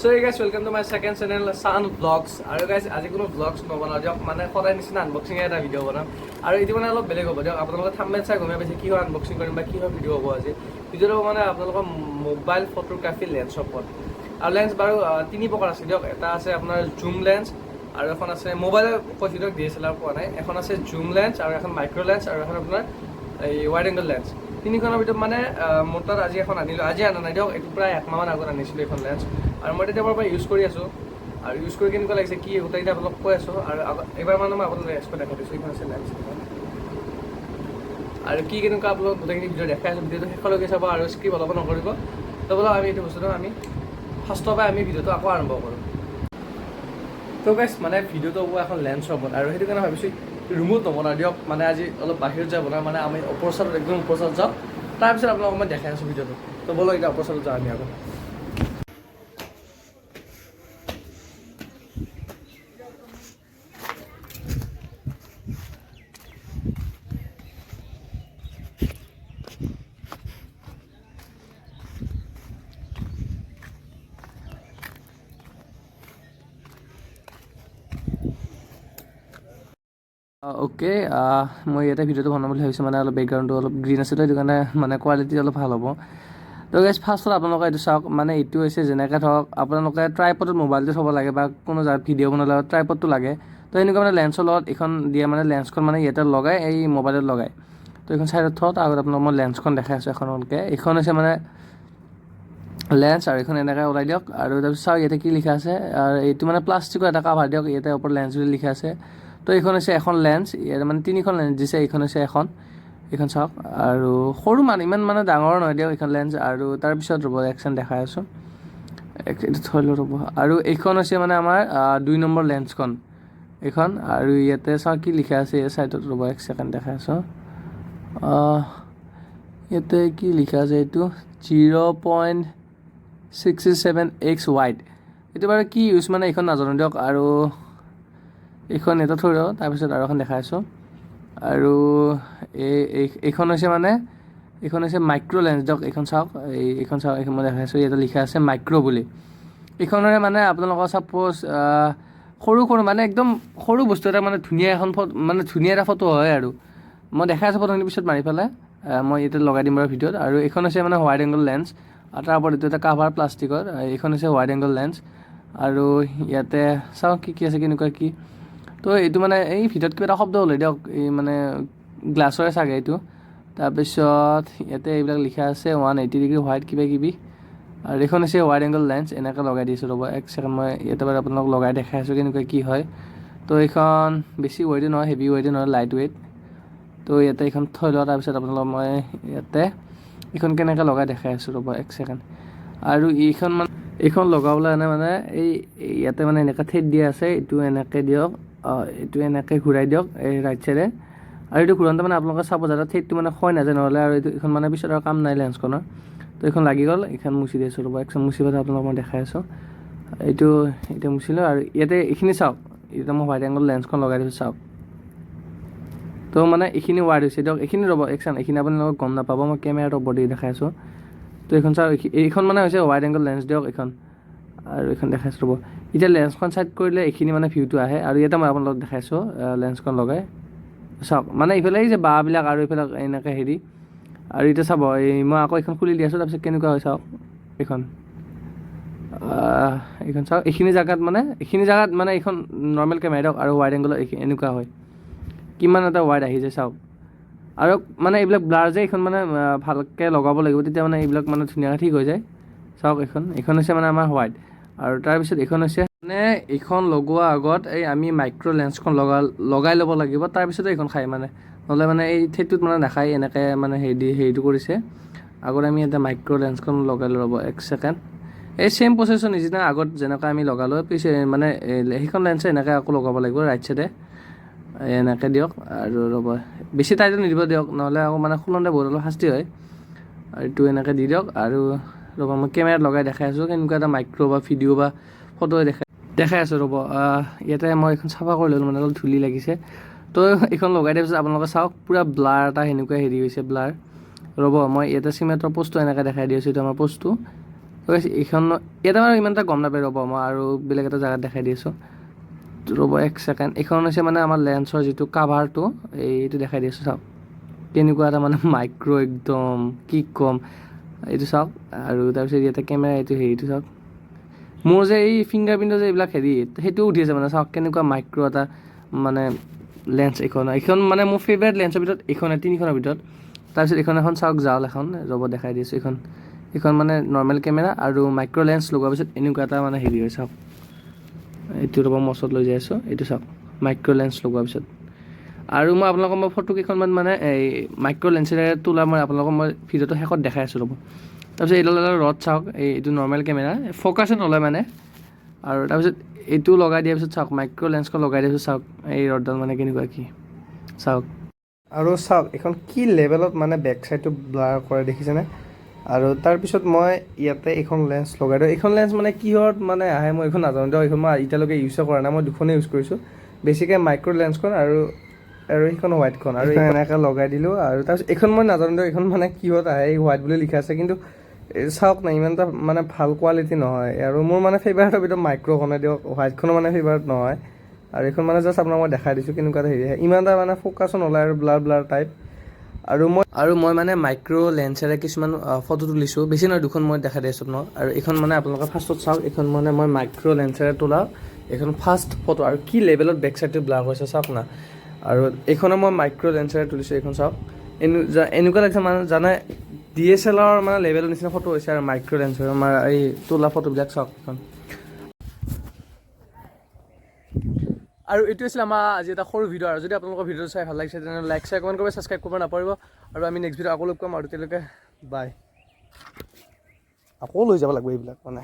So hey guys, welcome to my second channel, Sun Vlogs. And guys, আজি কোনো vlogs নবনাও দিয়ক মানে সদায় নিচিনা আনবক্সিং এটা ভিডিও বনাম আৰু এটি মানে অলপ বেলেগ হ'ব দিয়ক আপোনালোকে থাম্বনেল চাই গমে পাইছে কি হয় আনবক্সিং কৰিম বা কি হয় ভিডিও হ'ব আজি ভিডিওটো মানে আপোনালোকৰ মোবাইল ফটোগ্ৰাফি লেন্স ওপৰত আৰু লেন্স বাৰু তিনি প্ৰকাৰ আছে দিয়ক এটা আছে আপোনাৰ জুম লেন্স আৰু এখন আছে মোবাইলৰ কৈছো দিয়ক DSLR পোৱা নাই এখন আছে জুম লেন্স আৰু এখন মাইক্ৰো লেন্স আৰু এখন আপোনাৰ এই ওয়াইড এংগল লেন্স তিনিখনৰ ভিতৰত মানে মোৰ তাত আজি এখন আনিলো আজি আনা নাই দিয়ক এইটো প্ৰায় এক মাহমান আগত আনিছিলো এখন লেন্স আৰু মই তেতিয়াৰ পৰা ইউজ কৰি আছো আৰু ইউজ কৰি কেনেকুৱা লাগিছে কি গোটেইটা আপোনাক কৈ আছো আৰু এবাৰ মানে মই আপোনাক এক্সপেক্ট দেখাই দিছোঁ এইখন আছে লেন্স আৰু কি কেনেকুৱা আপোনাক গোটেইখিনি ভিডিঅ' দেখাই আছো ভিডিঅ'টো শেষলৈকে চাব আৰু স্ক্ৰিপ্ট অলপ নকৰিব তো বোলো আমি এইটো বস্তুটো আমি ফাৰ্ষ্টৰ পৰা আমি ভিডিঅ'টো আকৌ আৰম্ভ কৰোঁ তো গাইছ মানে ভিডিঅ'টো হ'ব এখন লেন্সৰ ওপৰত আৰু সেইটো কাৰণে ভাবিছোঁ ৰুমত নবনাওঁ দিয়ক মানে আজি অলপ বাহিৰত যাই বনাওঁ মানে আমি ওপৰ চাইডত একদম ওপৰ চাইডত যাওঁ তাৰপিছত আপোনালোকক মই দেখাই আছোঁ ভিডিঅ'টো তো ব'লো এতিয়া ওপৰ চাইডত যাওঁ আমি আকৌ ওকে মই ইয়াতে ভিডিঅ'টো বনাম বুলি ভাবিছোঁ মানে অলপ বেকগ্ৰাউণ্ডটো অলপ গ্ৰীণ আছে তো সেইটো কাৰণে মানে কোৱালিটি অলপ ভাল হ'ব তো গাইজ ফাৰ্ষ্টত আপোনালোকে এইটো চাওক মানে এইটো হৈছে যেনেকৈ ধৰক আপোনালোকে ট্ৰাইপডত মোবাইলটো থ'ব লাগে বা কোনো জেগাত ভিডিঅ' বনালে ট্ৰাইপডটো লাগে তো এনেকুৱা মানে লেন্সৰ লগত এইখন দিয়ে মানে লেন্সখন মানে ইয়াতে লগাই এই মোবাইলত লগাই তো এইখন চাইডত থওঁ তাৰ আগত আপোনাক মই লেন্সখন দেখাই আছোঁ এখনকৈ এইখন হৈছে মানে লেন্স আৰু এইখন এনেকৈ ওলাই দিয়ক আৰু তাৰপিছত চাওক ইয়াতে কি লিখা আছে আৰু এইটো মানে প্লাষ্টিকৰ এটা কাভাৰ দিয়ক ইয়াতে ওপৰত লেন্স বুলি লিখা আছে তো এইখন হৈছে এখন লেন্স ইয়াতে মানে তিনিখন লেন্স দিছে এইখন হৈছে এইখন চাওক আৰু সৰু মানে ইমান মানে ডাঙৰ নহয় দিয়ক এইখন লেন্স আৰু তাৰপিছত ৰ'ব একচন দেখাই আছোঁ এইটো থৈ লওঁ ৰ'ব আৰু এইখন হৈছে মানে আমাৰ 2 নম্বৰ লেন্সখন এইখন আৰু ইয়াতে চাওক কি লিখা আছে এই চাইডত ৰ'ব এক ছেকেণ্ড দেখাই আছোঁ ইয়াতে কি লিখা আছে এইটো 0.67x ৱাইড এইটো বাৰু কি ইউজ মানে এইখন নাজানো দিয়ক আৰু এইখন এটা থৈ দিওঁ তাৰপিছত আৰু এখন দেখাই আছোঁ আৰু এইখন হৈছে মানে এইখন হৈছে মাইক্ৰ' লেন্স দিয়ক এইখন চাওক এইখন চাওক এইখন মই দেখাই আছোঁ ইয়াতে লিখা আছে মাইক্ৰ' বুলি এইখনৰে মানে আপোনালোকৰ ছাপ'জ সৰু মানে একদম সৰু বস্তু এটা মানে ধুনীয়া এখন মানে ধুনীয়া এটা ফটো হয় আৰু মই দেখাই আছোঁ ফটোখিনি পিছত মাৰি পেলাই মই ইয়াতে লগাই দিম বাৰু ভিডিঅ'ত আৰু এইখন হৈছে মানে ৱাইড এংগল লেন্স আৰু তাৰ ওপৰত এইটো এটা কাভাৰ প্লাষ্টিকৰ এইখন হৈছে ৱাইড এংগল লেন্স আৰু ইয়াতে চাওক কি আছে কেনেকুৱা কি তো এইটো মানে এই ভিতৰত কিবা এটা শব্দ ওলাই দিয়ক এই মানে গ্লাছৰে চাগে এইটো তাৰপিছত ইয়াতে এইবিলাক লিখা আছে 180 ডিগ্ৰী হোৱাইট কিবা কিবি আৰু এইখন হৈছে ৱাইড এংগল লেন্স এনেকৈ লগাই দিছোঁ ৰ'ব এক ছেকেণ্ড মই ইয়াতে বাৰু আপোনালোক লগাই দেখাই আছোঁ কেনেকুৱা কি হয় তো এইখন বেছি ৱেইটো নহয় হেভি ৱেইটো নহয় লাইট ৱেইট তো ইয়াতে এইখন থৈ লওঁ তাৰপিছত আপোনালোক মই ইয়াতে এইখন কেনেকৈ লগাই দেখাই আছোঁ ৰ'ব এক ছেকেণ্ড আৰু এইখন লগাবলৈ মানে এই ইয়াতে মানে এনেকৈ ঠেট দিয়া আছে এইটো এনেকৈ দিয়ক এইটো এনেকৈ ঘূৰাই দিয়ক এই ৰাইট চাইডে আৰু এইটো ঘূৰাওঁতে মানে আপোনালোকে চাব যাতে ঠেটটো মানে ক্ষয় নাযায় নহ'লে আৰু এইখন মানে পিছত আৰু কাম নাই লেন্সখনৰ তো এইখন লাগি গ'ল এইখন মুচি দি আছোঁ ৰ'ব একদম মুচি পেলাই আপোনালোকক মই দেখাই আছোঁ এইটো এতিয়া মুচিলোঁ আৰু ইয়াতে এইখিনি চাওক এতিয়া মই হোৱাইট এংগল লেন্সখন লগাই দিছোঁ চাওক তো মানে এইখিনি ৱাইড হৈছে দিয়ক এইখিনি ৰ'ব একচন এইখিনি আপোনালোকক গম নাপাব মই কেমেৰাটো ওপৰত দি দেখাই আছোঁ তো এইখন চাওক এইখন মানে হৈছে ৱাইড এংগল লেন্স দিয়ক এইখন আৰু এইখন দেখাইছোঁ ৰ'ব এতিয়া লেন্সখন চাইড কৰিলে এইখিনি মানে ভিউটো আহে আৰু ইয়াতে মই আপোনালোকক দেখাইছোঁ লেন্সখন লগাই চাওক মানে এইফালে এই যে বাঁহবিলাক আৰু এইফালে এনেকৈ হেৰি আৰু এতিয়া চাব মই আকৌ এইখন খুলি দি আছোঁ তাৰপিছত কেনেকুৱা হয় চাওক এইখন চাওক এইখিনি জেগাত মানে এইখন নৰ্মেল কেমেৰা দিয়ক আৰু ৱাইড এংগলত এনেকুৱা হয় কিমান এটা ৱাইড আহি যায় চাওক আৰু মানে এইবিলাক ব্লাৰ যে এইখন মানে ভালকৈ লগাব লাগিব তেতিয়া মানে এইবিলাক মানে ধুনীয়াকৈ ঠিক হৈ যায় চাওক এইখন হৈছে মানে আমাৰ হোৱাইট আৰু তাৰপিছত এইখন হৈছে মানে এইখন লগোৱাৰ আগত এই আমি মাইক্ৰ' লেন্সখন লগাই ল'ব লাগিব তাৰপিছতে এইখন খায় মানে নহ'লে মানে এই ঠেটটোত মানে নাখায় এনেকৈ মানে হেৰিটো কৰিছে আগত আমি এটা মাইক্ৰ' লেন্সখন লগাই ল'ব এক ছেকেণ্ড এই ছেইম প্ৰচেছৰ নিচিনা আগত যেনেকৈ আমি লগালোঁ পিছে মানে সেইখন লেন্সে এনেকৈ আকৌ লগাব লাগিব ৰাইট চাইডে এনেকৈ দিয়ক আৰু ৰ'ব বেছি টাইটো নিদিব দিয়ক নহ'লে আকৌ মানে খুলতে বহুত অলপ শাস্তি হয় আৰু এইটো এনেকৈ দি দিয়ক আৰু ৰ'ব মই কেমেৰাত লগাই দেখাই আছোঁ কেনেকুৱা এটা মাইক্ৰ' বা ভিডিঅ' বা ফটো দেখাই আছোঁ ৰ'ব ইয়াতে মই এইখন চাফা কৰি ল'লোঁ মানে অলপ ধূলি লাগিছে তো এইখন লগাই দিয়াৰ পিছত আপোনালোকে চাওক পূৰা ব্লাৰ এটা সেনেকুৱা হেৰি হৈছে ব্লাৰ ৰ'ব মই ইয়াতে চিমেণ্টৰ পোষ্টটো এনেকৈ দেখাই দি আছোঁ এইটো আমাৰ পোষ্টটো এইখন ইয়াতে মানে ইমান এটা গম নাপায় ৰ'ব মই আৰু বেলেগ এটা জেগাত দেখাই দি আছোঁ ৰ'ব এক ছেকেণ্ড এইখন হৈছে মানে আমাৰ লেন্সৰ যিটো কাভাৰটো এইটো দেখাই দি আছোঁ চাওক কেনেকুৱা এটা মানে মাইক্ৰ' একদম কি ক'ম এইটো চাওক আৰু তাৰপিছত ইয়াতে কেমেৰা এইটো হেৰিটো চাওক মোৰ যে এই ফিংগাৰ প্ৰিণ্টৰ যে এইবিলাক হেৰি সেইটোও উঠি আছে মানে চাওক কেনেকুৱা মাইক্ৰ' এটা মানে লেন্স এইখন মানে মোৰ ফেভাৰেট লেন্সৰ ভিতৰত এইখনে তিনিখনৰ ভিতৰত তাৰপিছত এইখন এখন চাওক জাল এখন ৰ'ব দেখাই দিছোঁ এইখন মানে নৰ্মেল কেমেৰা আৰু মাইক্ৰ' লেন্স লগোৱাৰ পিছত এনেকুৱা এটা মানে হেৰি হয় চাওক এইটো ৰ'ব মচত লৈ যাই আছোঁ এইটো চাওক মাইক্ৰ' লেন্স লগোৱাৰ পিছত আৰু মই আপোনালোকক মই ফটো কেইখনমান মানে এই মাইক্ৰ' লেন্সেৰে তোলা মই আপোনালোকক মই ভিডিঅ'টো শেষত দেখাই আছোঁ ৰ'ব তাৰপিছত এইডাল ৰড চাওক এইটো নৰ্মেল কেমেৰা ফ'কাছে নলয় মানে আৰু তাৰপিছত এইটো লগাই দিয়াৰ পিছত চাওক মাইক্ৰ' লেন্সখন লগাই দিয়াৰ পিছত চাওক এই ৰডডাল মানে কেনেকুৱা কি চাওক আৰু চাওক এইখন কি লেভেলত মানে বেক চাইডটো ব্লাৰ কৰে দেখিছেনে আৰু তাৰপিছত মই ইয়াতে এইখন লেন্স লগাই দিওঁ এইখন লেন্স মানে কিহত মানে আহে মই এইখন নাজানো দিয়ক এইখন মই এতিয়ালৈকে ইউজে কৰা নাই মই দুখনেই ইউজ কৰিছোঁ বেছিকৈ মাইক্ৰ' লেন্সখন আৰু এইখন হোৱাইটখন আৰু এনেকৈ লগাই দিলোঁ আৰু তাৰপিছত এইখন মই নাজানো দিয়ক এইখন মানে কিহত আহে এই হোৱাইট বুলি লিখা আছে কিন্তু চাওক না ইমান এটা মানে ভাল কোৱালিটি নহয় আৰু মোৰ মানে ফেভাৰেটৰ ভিতৰত মাইক্ৰ'খনে দিয়ক হোৱাইটখনো মানে ফেভাৰেট নহয় আৰু এইখন মানে জাষ্ট আপোনাক মই দেখাই দিছোঁ কেনেকুৱা এটা হেৰি আহে ইমান এটা মানে ফ'কাছো নলয় আৰু ব্লাৰ টাইপ আৰু মই মানে মাইক্ৰ' লেন্সেৰে কিছুমান ফটো তুলিছোঁ বেছি নহয় দুখন মই দেখাই দিছোঁ আপোনাক আৰু এইখন মানে আপোনালোকে ফাৰ্ষ্টত চাওক এইখন মানে মই মাইক্ৰ' লেন্সেৰে তোলা এইখন ফাৰ্ষ্ট ফটো আৰু কি লেভেলত বেক চাইডটো ব্লাৰ হৈছে চাওক না আৰু এইখনো মই মাইক্ৰ' লেন্সেৰে তুলিছোঁ এইখন চাওক এনেকুৱা লাগিছে মানে জানে DSLR মানে লেভেলৰ নিচিনা ফটো হৈছে আৰু মাইক্ৰ' লেন্সৰ আমাৰ এই তোলা ফটোবিলাক চাওক এইখন আৰু এইটো আছিল আমাৰ আজি এটা সৰু ভিডিঅ' আৰু যদি আপোনালোকৰ ভিডিঅ'টো চাই ভাল লাগিছে তেনেহ'লে লাইক শ্বেয়াৰ কমেণ্ট কৰিব ছাবস্ক্ৰাইব কৰিব নাপাহৰিব আৰু আমি নেক্সট ভিডিঅ' আকৌ লগ পাম আৰু তেতিয়ালৈকে বাই আকৌ লৈ যাব লাগিব এইবিলাক মানে